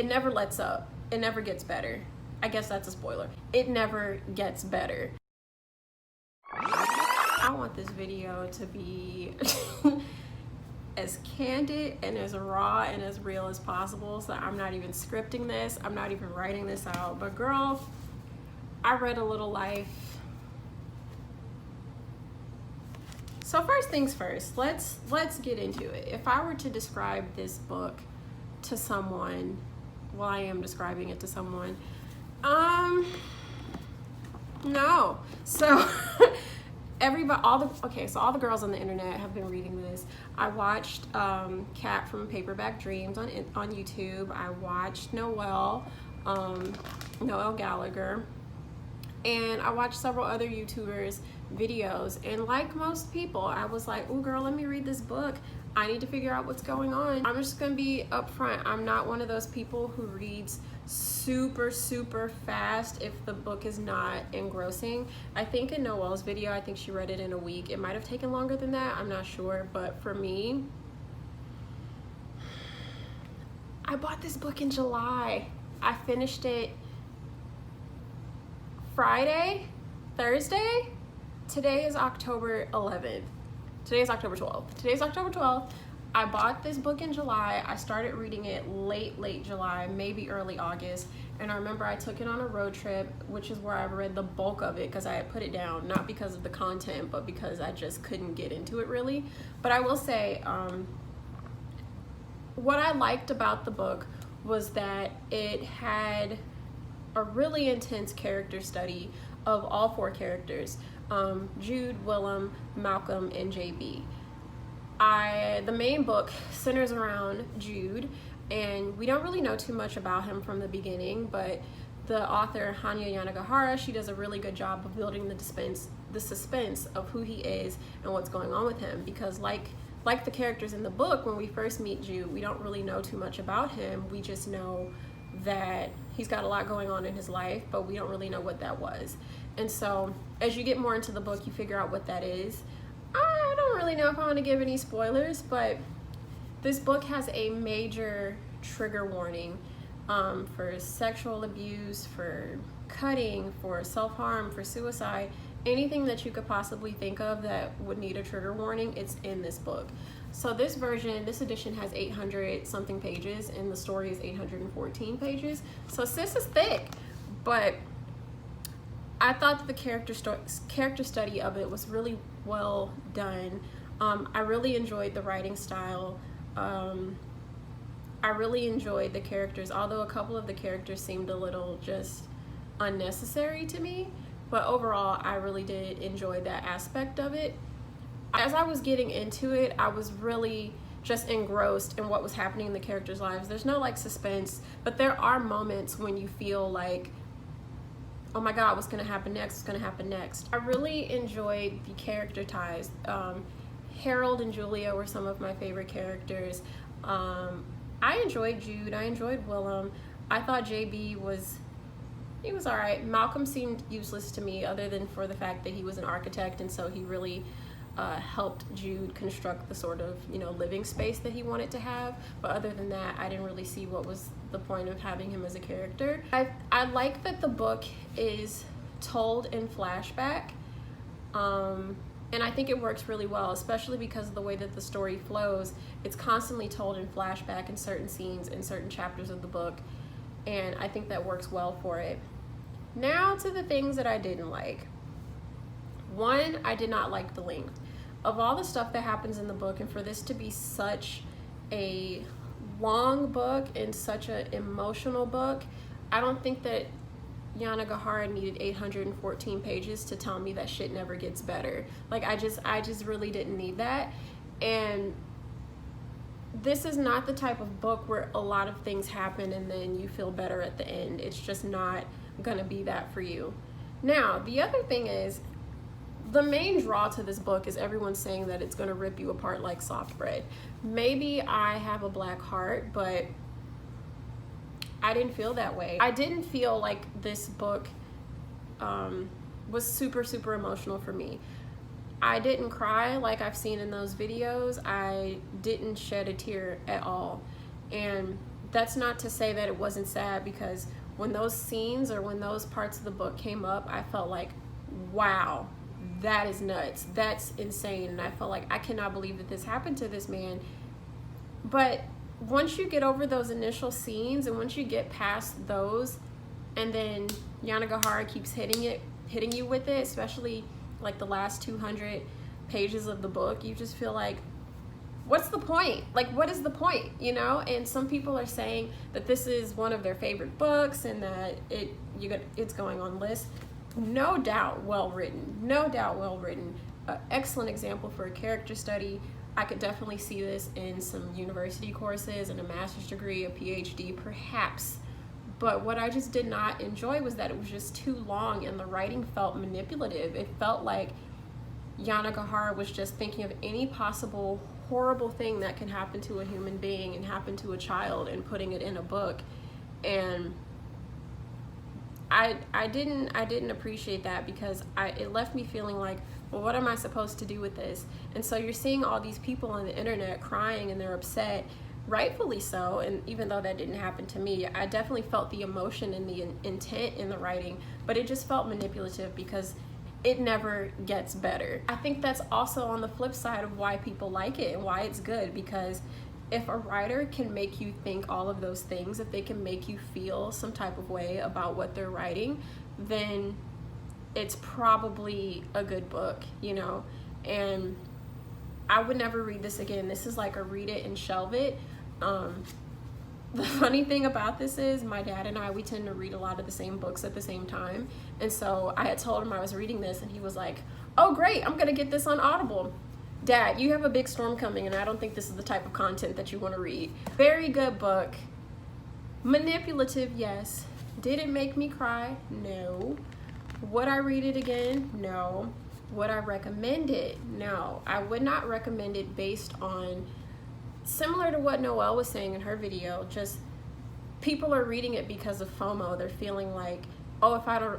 It never lets up. It never gets better. I guess that's a spoiler. It never gets better. I want this video to be as candid and as raw and as real as possible, so I'm not even scripting this. I'm not even writing this out. But girl, I read A Little Life. So first things first, let's get into it. If I were to describe this book to someone, well, I am describing it to someone. No. So everybody, all the girls on the internet have been reading this. I watched Cat from Paperback Dreams on YouTube. I watched Noelle Gallagher, and I watched several other YouTubers' videos. And like most people, I was like, oh girl, let me read this book. I need to figure out what's going on. I'm just gonna be upfront. I'm not one of those people who reads super fast if the book is not engrossing. I think in Noelle's video, I think she read it in a week. It might have taken longer than that, I'm not sure. But for me, I bought this book in July. I finished it Friday, Thursday. Today is October 11th. Today is October 12th. Today's October 12th. I bought this book in July. I started reading it late July, maybe early August. And I remember I took it on a road trip, which is where I read the bulk of it because I had put it down, not because of the content, but because I just couldn't get into it really. But I will say, what I liked about the book was that it had a really intense character study of all four characters. Jude, Willem, Malcolm, and JB. The main book centers around Jude, and we don't really know too much about him from the beginning, but the author, Hanya Yanigihara, she does a really good job of building the suspense of who he is and what's going on with him, because like the characters in the book, when we first meet Jude, we don't really know too much about him. We just know that he's got a lot going on in his life, but we don't really know what that was. And so as you get more into the book, you figure out what that is. I don't really know if I want to give any spoilers, but this book has a major trigger warning for sexual abuse, for cutting, for self-harm, for suicide. Anything that you could possibly think of that would need a trigger warning, it's in this book. So this edition has 800 something pages, and the story is 814 pages. So sis is thick, but I thought that the character study of it was really well done. I really enjoyed the writing style. I really enjoyed the characters, although a couple of the characters seemed a little just unnecessary to me. But overall, I really did enjoy that aspect of it. As I was getting into it, I was really just engrossed in what was happening in the characters' lives. There's no like suspense, but there are moments when you feel like, oh my God, what's gonna happen next? What's gonna happen next? I really enjoyed the character ties. Harold and Julia were some of my favorite characters. I enjoyed Jude, I enjoyed Willem. I thought JB was all right. Malcolm seemed useless to me, other than for the fact that he was an architect, and so he really helped Jude construct the sort of, living space that he wanted to have. But other than that, I didn't really see what was the point of having him as a character. I like that the book is told in flashback, and I think it works really well, especially because of the way that the story flows. It's constantly told in flashback in certain scenes, in certain chapters of the book, and I think that works well for it. Now to the things that I didn't like. One, I did not like the length. Of all the stuff that happens in the book, and for this to be such a long book and such an emotional book, I don't think that Yanigihara needed 814 pages to tell me that shit never gets better. Like, I just really didn't need that. And this is not the type of book where a lot of things happen and then you feel better at the end. It's just not gonna be that for you. Now, the other thing is, the main draw to this book is everyone saying that it's gonna rip you apart like soft bread. Maybe I have a black heart, but I didn't feel that way. I didn't feel like this book was super emotional for me. I didn't cry like I've seen in those videos. I didn't shed a tear at all. And that's not to say that it wasn't sad, because when those scenes or when those parts of the book came up, I felt like, wow, that is nuts. That's insane. And I felt like, I cannot believe that this happened to this man. But once you get over those initial scenes, and once you get past those, and then Yanigihara keeps hitting you with it, especially like the last 200 pages of the book, you just feel like, what's the point? Like, what is the point, you know? And some people are saying that this is one of their favorite books, and that it's going on lists. No doubt well written. No doubt well written. Excellent example for a character study. I could definitely see this in some university courses and a master's degree, a PhD, perhaps. But what I just did not enjoy was that it was just too long, and the writing felt manipulative. It felt like Yanigihara was just thinking of any possible horrible thing that can happen to a human being and happen to a child, and putting it in a book. And I didn't appreciate that, because it left me feeling like, well, what am I supposed to do with this? And so you're seeing all these people on the internet crying, and they're upset, rightfully so. And even though that didn't happen to me, I definitely felt the emotion and the intent in the writing, but it just felt manipulative, because it never gets better. I think that's also on the flip side of why people like it and why it's good, because if a writer can make you think all of those things, if they can make you feel some type of way about what they're writing, then it's probably a good book, you know? And I would never read this again. This is like a read it and shelve it. The funny thing about this is, my dad and I, we tend to read a lot of the same books at the same time. And so I had told him I was reading this, and he was like, oh great, I'm gonna get this on Audible. Dad, you have a big storm coming, and I don't think this is the type of content that you want to read. Very good book. Manipulative, yes. Did it make me cry? No. Would I read it again? No. Would I recommend it? No. I would not recommend it based on, similar to what Noelle was saying in her video, just people are reading it because of FOMO. They're feeling like, oh,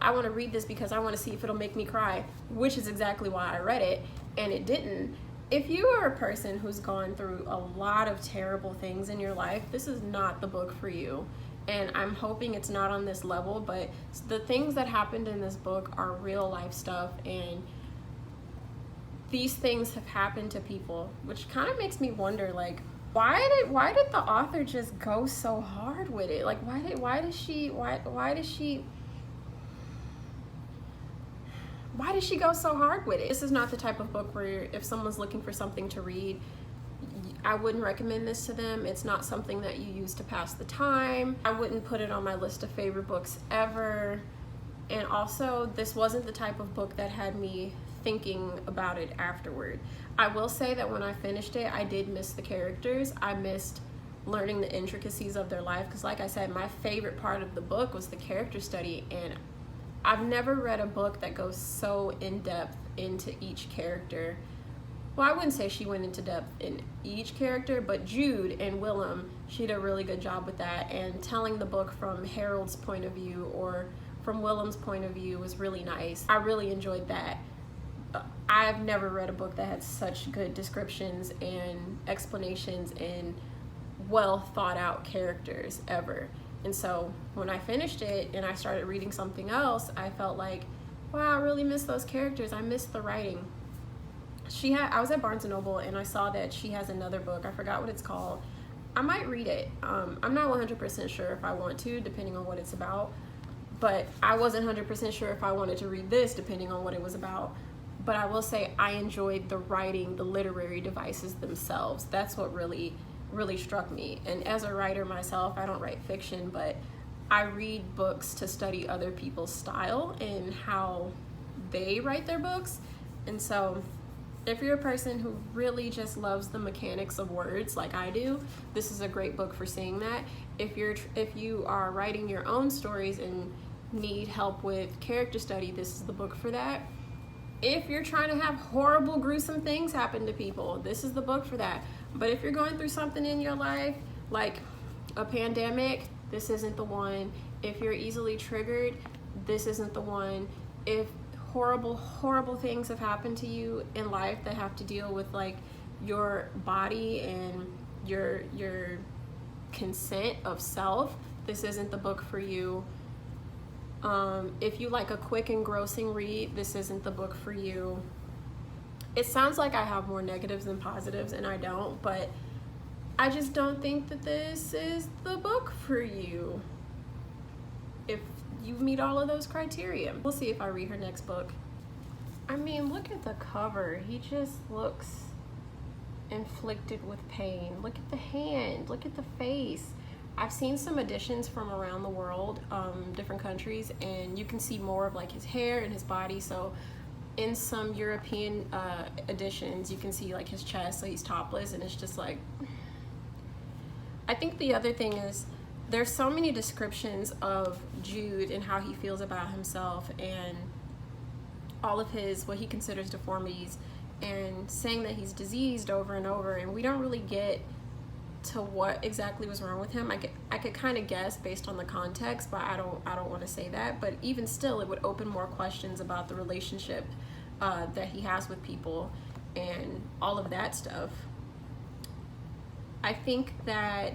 I want to read this because I want to see if it'll make me cry, which is exactly why I read it, and it didn't. If you are a person who's gone through a lot of terrible things in your life, this is not the book for you. And I'm hoping it's not on this level, but the things that happened in this book are real life stuff, and these things have happened to people, which kind of makes me wonder, like, why did the author just go so hard with it? Like, why does she go so hard with it? This is not the type of book where if someone's looking for something to read, I wouldn't recommend this to them. It's not something that you use to pass the time. I wouldn't put it on my list of favorite books ever. And also, this wasn't the type of book that had me thinking about it afterward. I will say that when I finished it, I did miss the characters. I missed learning the intricacies of their life, because like I said, my favorite part of the book was the character study, and I've never read a book that goes so in-depth into each character. Well, I wouldn't say she went into depth in each character, but Jude and Willem, she did a really good job with that, and telling the book from Harold's point of view or from Willem's point of view was really nice. I really enjoyed that. I've never read a book that had such good descriptions and explanations and well thought out characters ever. And so when I finished it and I started reading something else, I felt like, wow, I really miss those characters. I miss the writing. I was at Barnes & Noble and I saw that she has another book. I forgot what it's called. I might read it. I'm not 100% sure if I want to, depending on what it's about. But I wasn't 100% sure if I wanted to read this, depending on what it was about. But I will say I enjoyed the writing, the literary devices themselves. That's what really struck me. And as a writer myself, I don't write fiction, but I read books to study other people's style and how they write their books. And so if you're a person who really just loves the mechanics of words like I do, this is a great book for seeing that. If you are writing your own stories and need help with character study, this is the book for that. If you're trying to have horrible, gruesome things happen to people, this is the book for that. But if you're going through something in your life, like a pandemic, this isn't the one. If you're easily triggered, this isn't the one. If horrible things have happened to you in life that have to deal with like your body and your consent of self, this isn't the book for you. If you like a quick engrossing read, this isn't the book for you. It sounds like I have more negatives than positives, and I don't, but I just don't think that this is the book for you if you meet all of those criteria. We'll see if I read her next book. I mean, look at the cover. He just looks inflicted with pain. Look at the hand, look at the face. I've seen some editions from around the world, different countries, and you can see more of like his hair and his body. So in some European editions, you can see like his chest, so he's topless, and it's just like, I think the other thing is there's so many descriptions of Jude and how he feels about himself and all of his, what he considers deformities, and saying that he's diseased over and over, and we don't really get to what exactly was wrong with him. I could kind of guess based on the context, but I don't want to say that. But even still, it would open more questions about the relationship that he has with people and all of that stuff. I think that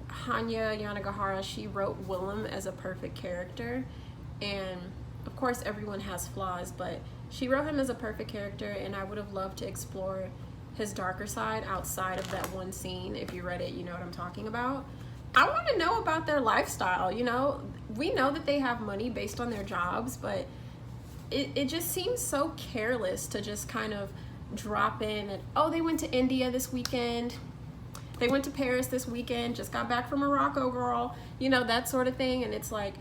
Hanya Yanigihara, she wrote Willem as a perfect character, and of course everyone has flaws, but she wrote him as a perfect character, and I would have loved to explore his darker side outside of that one scene. If you read it, you know what I'm talking about. I want to know about their lifestyle. You know, we know that they have money based on their jobs, but it just seems so careless to just kind of drop in and, oh, they went to India this weekend, they went to Paris this weekend, just got back from Morocco, girl, you know, that sort of thing. And it's like,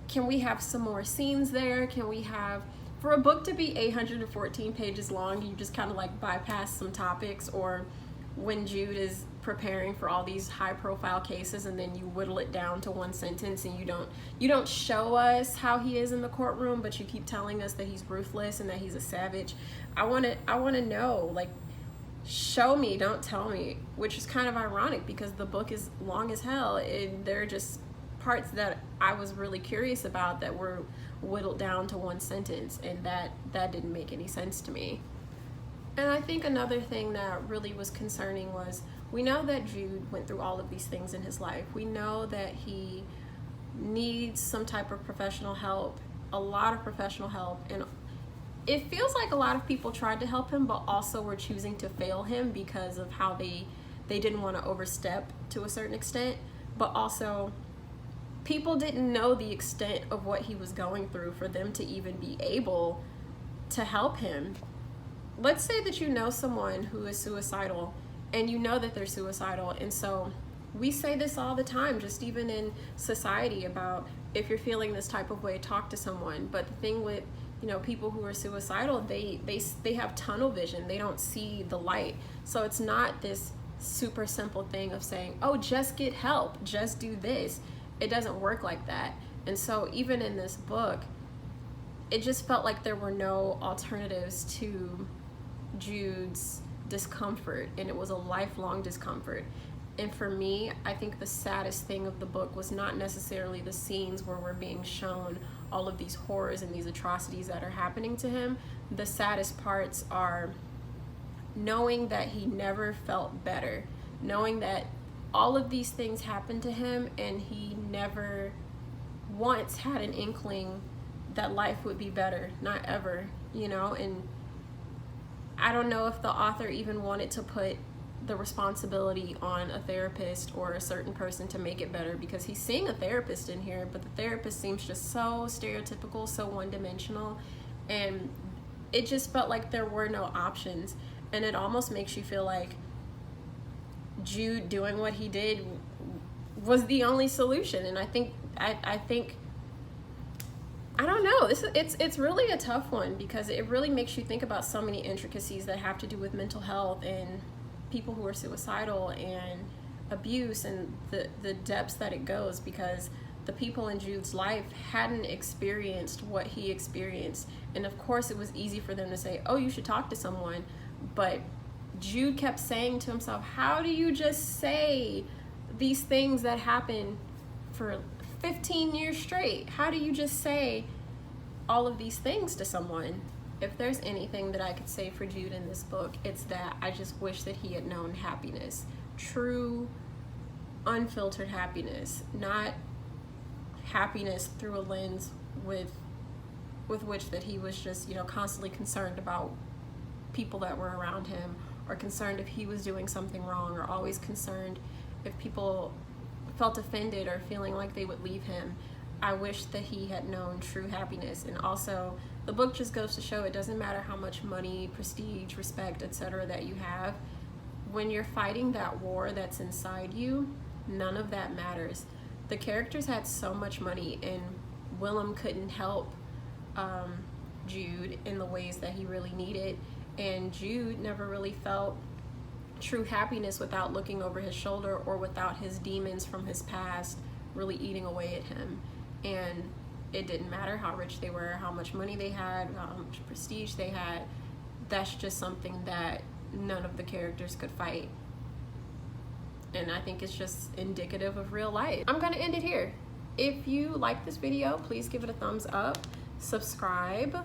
can we have some more scenes there? Can we have, for a book to be 814 pages long, you just kind of like bypass some topics, or when Jude is preparing for all these high profile cases and then you whittle it down to one sentence, and you don't show us how he is in the courtroom, but you keep telling us that he's ruthless and that he's a savage. I want to know, like, show me, don't tell me, which is kind of ironic because the book is long as hell, and there are just parts that I was really curious about that were whittled down to one sentence, and that didn't make any sense to me. And I think another thing that really was concerning was, we know that Jude went through all of these things in his life. We know that he needs some type of professional help, a lot of professional help, and it feels like a lot of people tried to help him, but also were choosing to fail him because of how they didn't want to overstep to a certain extent, but also people didn't know the extent of what he was going through for them to even be able to help him. Let's say that you know someone who is suicidal, and you know that they're suicidal, and so we say this all the time, just even in society, about if you're feeling this type of way, talk to someone. But the thing with, you know, people who are suicidal, they have tunnel vision. They don't see the light. So it's not this super simple thing of saying, oh, just get help, just do this. It doesn't work like that. And so even in this book, it just felt like there were no alternatives to Jude's discomfort, and it was a lifelong discomfort. And for me, I think the saddest thing of the book was not necessarily the scenes where we're being shown all of these horrors and these atrocities that are happening to him. The saddest parts are knowing that he never felt better, knowing that all of these things happened to him and he never once had an inkling that life would be better, not ever, you know. And I don't know if the author even wanted to put the responsibility on a therapist or a certain person to make it better, because he's seeing a therapist in here, but the therapist seems just so stereotypical, so one-dimensional, and it just felt like there were no options. And it almost makes you feel like Jude doing what he did was the only solution. And I think I don't know, it's really a tough one, because it really makes you think about so many intricacies that have to do with mental health and people who are suicidal and abuse, and the depths that it goes, because the people in Jude's life hadn't experienced what he experienced. And of course it was easy for them to say, oh, you should talk to someone, but Jude kept saying to himself, how do you just say these things that happen for 15 years straight? How do you just say all of these things to someone? If there's anything that I could say for Jude in this book, it's that I just wish that he had known happiness, true unfiltered happiness, not happiness through a lens with which that he was just, you know, constantly concerned about people that were around him, or concerned if he was doing something wrong, or always concerned if people felt offended or feeling like they would leave him. I wish that he had known true happiness. And also, the book just goes to show it doesn't matter how much money, prestige, respect, etc. that you have. When you're fighting that war that's inside you, none of that matters. The characters had so much money, and Willem couldn't help Jude in the ways that he really needed, and Jude never really felt true happiness without looking over his shoulder, or without his demons from his past really eating away at him. And it didn't matter how rich they were, how much money they had, how much prestige they had. That's just something that none of the characters could fight. And I think it's just indicative of real life. I'm gonna end it here. If you like this video, please give it a thumbs up, subscribe,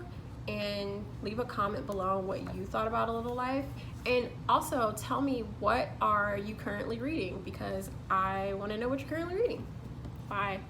and leave a comment below on what you thought about A Little Life. And also tell me, what are you currently reading? Because I want to know what you're currently reading. Bye.